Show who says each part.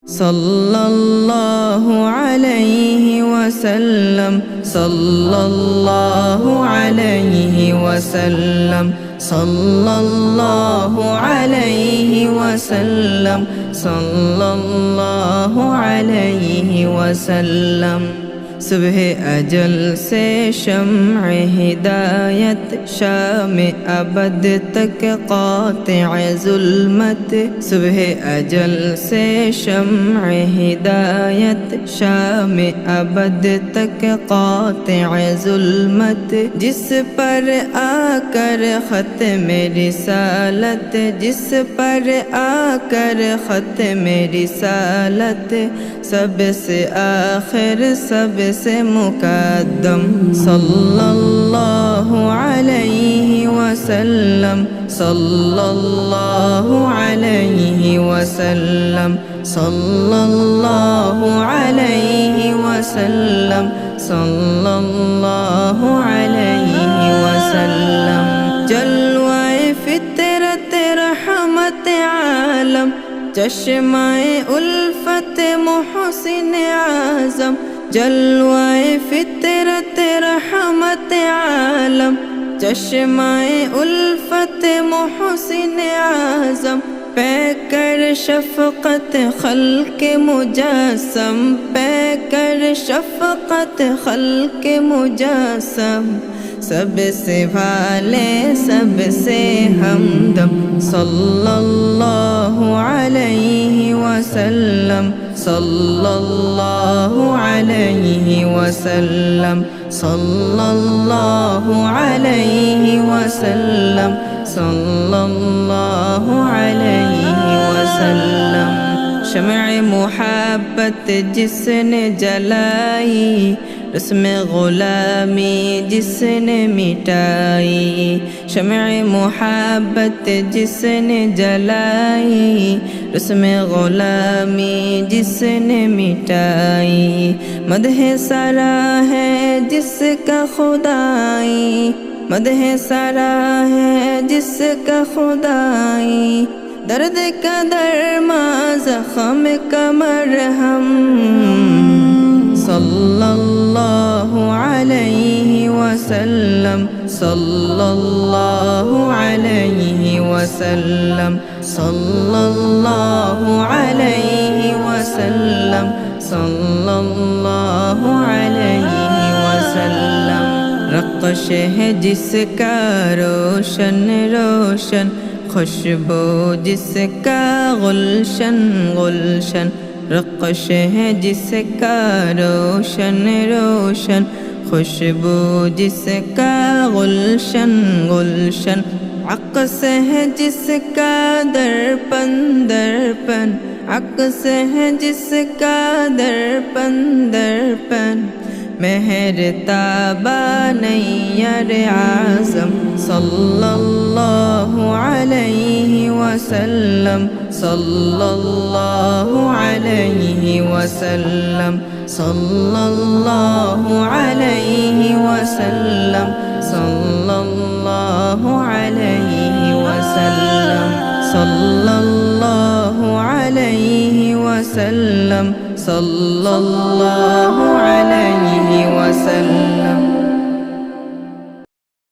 Speaker 1: सल्लल्लाहु अलैहि वसल्लम सल्लल्लाहु अलैहि वसल्लम सल्लल्लाहु अलैहि वसल्लम सल्लल्लाहु अलैहि वसल्लम। सुबह अजल से शम्अ हिदायत शाम अबद तक क़ातिअ ज़ुल्मत। सुबह अजल से शम्अ हिदायत शाम अबद तक क़ातिअ ज़ुल्मत। जिस पर आकर ख़त्म रिसालत, जिस पर आकर ख़त्म रिसालत, सबसे आखिर सबसे मुक़द्दम। सल्लल्लाहु अलैहि वसल्लम सल्लल्लाहु अलैहि वसल्लम सल्लल्लाहु अलैहि वसल्लम सल्लल्लाहु अलैहि वसल्लम। जलवाए फितरत रहमत आलम, चश्माए उल्फत मोहसिन आज़म। जलवाए फितरत रहमत आलम, चश्माए उल्फत मोहसिन आज़म। पैकर शफ़क़त खल्क़ मुजस्सम, पैकर शफ़क़त खल्क़ मुजस्सम। सबसे भाले सबसे हमदम। सल्लल्लाहु अलैहि वसल्लम सल्लल्लाहु अलैहि वसल्लम सल्लल्लाहु अलैहि वसल्लम सल्लल्लाहु अलैहि वसल्लम। शम्अ मुहब्बत जिसने जलाई, रस्म ग़ुलामी जिसने मिटाई। शम्अ मुहब्बत जिसने जलाई, रस्म ग़ुलामी जिसने मिटाई। मदह सरा है जिसका खुदाई, मदह सरा है जिसका खुदाई। दर्द का दरमा ज़ख्म का मरहम। सल्लल्लाहु अलैहि वसल्लम सल्लल्लाहु अलैहि वसल्लम सल्लल्लाहु अलैहि वसल्लम सल्लल्लाहु अलैहि वसल्लम। रक़्श है जिसका रोशन रोशन, खुशबू जिसका गुलशन गुलशन। रक़्श है जिसका रोशन रोशन, खुशबू जिसका गुलशन गुलशन। अक्स है जिसका दर्पण दर्पण, अक्स है जिसका दर्पण दर्पण। मेहर ताबा नैयर आज़म। सल्लल्लाहु अलैहि वसल्लम सल्लल्लाहु अलैहि वसल्लम सल्लल्लाहु अलैहि वसल्लम सल्लल्लाहु अलैहि वसल्लम सल्लल्लाहु अलैहि वसल्लम सल्लल्लाहु अलैहि वसल्लम।